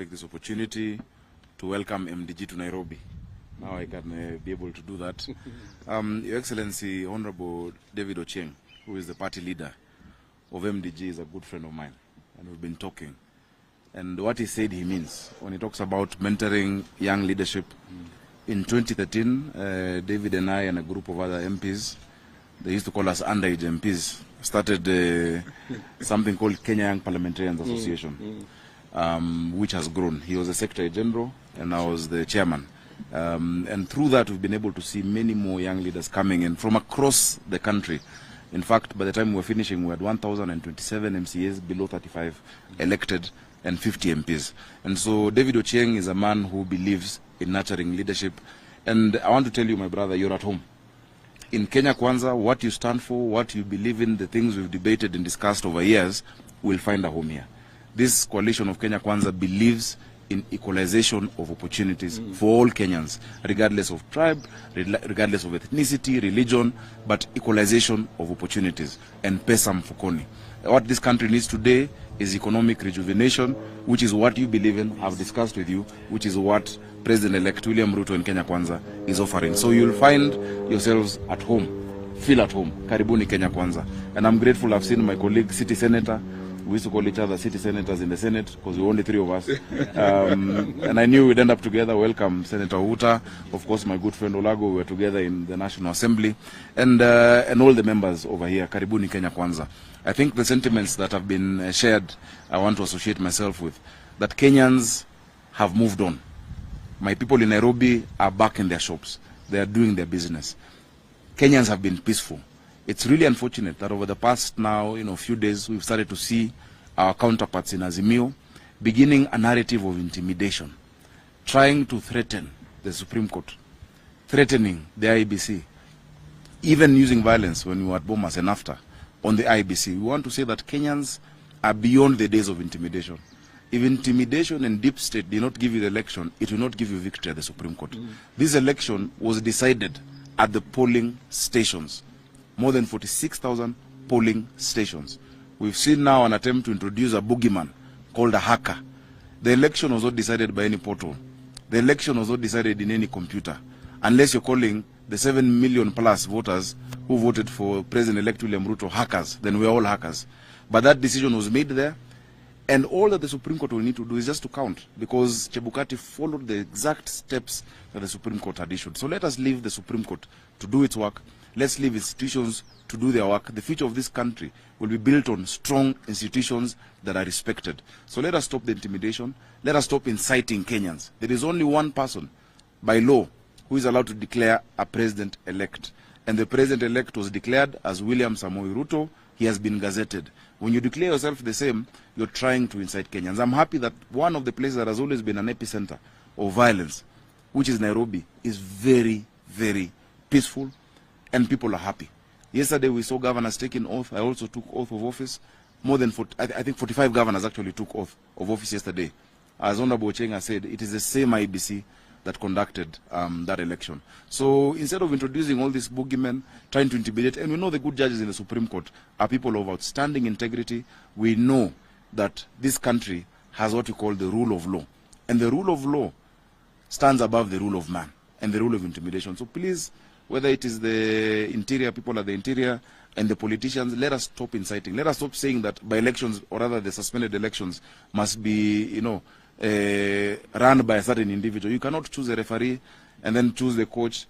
take this opportunity to welcome MDG to Nairobi. Now I can be able to do that. Your Excellency, Honorable David Ochieng, who is the party leader of MDG, is a good friend of mine, and we've been talking. And what he said he means when he talks about mentoring young leadership. In 2013, David and I and a group of other MPs, they used to call us underage MPs, started something called Kenya Young Parliamentarians Association, which has grown. He was the Secretary General and I was the chairman. And through that, we've been able to see many more young leaders coming in from across the country. In fact, by the time we were finishing, we had 1,027 MCAs below 35 elected and 50 MPs. And so David Ochieng is a man who believes in nurturing leadership. And I want to tell you, my brother, you're at home. In Kenya Kwanza, what you stand for, what you believe in, the things we've debated and discussed over years, will find a home here. This coalition of Kenya Kwanza believes in equalization of opportunities for all Kenyans, regardless of tribe, regardless of ethnicity, religion, but equalization of opportunities and pesa mfukoni. What this country needs today is economic rejuvenation, which is what you believe in, I've discussed with you, which is what President-elect William Ruto in Kenya Kwanza is offering. So you'll find yourselves at home, feel at home. Karibuni Kenya Kwanza. And I'm grateful I've seen my colleague, City Senator. We used to call each other city senators in the Senate because we were only 3 of us. And I knew we'd end up together. Welcome, Senator Huta. Of course, my good friend Olago, we were together in the National Assembly. And all the members over here, Karibuni Kenya Kwanza. I think the sentiments that have been shared, I want to associate myself with, that Kenyans have moved on. My people in Nairobi are back in their shops. They are doing their business. Kenyans have been peaceful. It's really unfortunate that over the past now, few days, we've started to see our counterparts in Azimio beginning a narrative of intimidation, trying to threaten the Supreme Court, threatening the IEBC, even using violence when we were at Bomas and after on the IEBC. We want to say that Kenyans are beyond the days of intimidation. If intimidation and deep state did not give you the election, it will not give you victory at the Supreme Court. This election was decided at the polling stations. More than 46,000 polling stations. We've seen now an attempt to introduce a boogeyman called a hacker. The election was not decided by any portal. The election was not decided in any computer. Unless you're calling the 7 million plus voters who voted for President-elect William Ruto hackers, then we're all hackers. But that decision was made there. And all that the Supreme Court will need to do is just to count, because Chebukati followed the exact steps that the Supreme Court had issued. So let us leave the Supreme Court to do its work. Let's leave institutions to do their work. The future of this country will be built on strong institutions that are respected. So let us stop the intimidation. Let us stop inciting Kenyans. There is only one person by law who is allowed to declare a president-elect. And the president-elect was declared as William Samoei Ruto. He has been gazetted. When you declare yourself the same, you're trying to incite Kenyans. I'm happy that one of the places that has always been an epicenter of violence, which is Nairobi, is very, very peaceful, and people are happy. Yesterday we saw governors taking oath. I also took oath of office. More than 40, I think 45 governors actually took oath of office yesterday. As Honorable Ochieng said, it is the same IEBC that conducted that election. So instead of introducing all these boogeymen, trying to intimidate, and we know the good judges in the Supreme Court are people of outstanding integrity. We know that this country has what we call the rule of law. And the rule of law stands above the rule of man and the rule of intimidation. So please, whether it is the interior, people at the interior, and the politicians, let us stop inciting. Let us stop saying that by elections, or rather the suspended elections, must be, run by a certain individual. You cannot choose a referee and then choose the coach.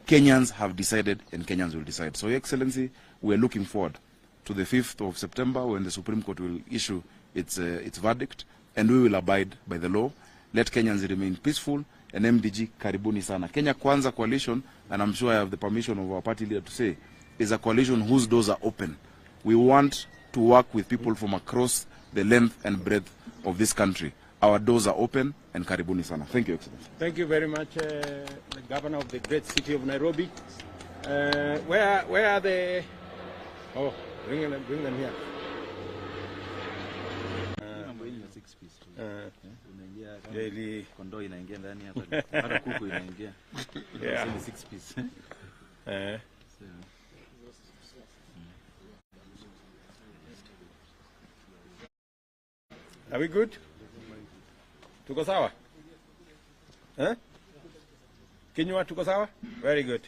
Kenyans have decided, and Kenyans will decide. So, Your Excellency, we are looking forward to the 5th of September when the Supreme Court will issue its verdict, and we will abide by the law. Let Kenyans remain peaceful, and MDG, karibuni sana. Kenya Kwanza coalition, and I'm sure I have the permission of our party leader to say, is a coalition whose doors are open. We want to work with people from across the length and breadth of this country. Our doors are open, and karibuni sana. Thank you, Excellency. Thank you very much, the Governor of the great city of Nairobi. Where are the... Oh, bring them here. Daily. Kondo inaingia ndani hata kuku inaingia. Yeah. 6 piece. Are we good? Tuko sawa? Eh? Kinywa tuko sawa? Very good.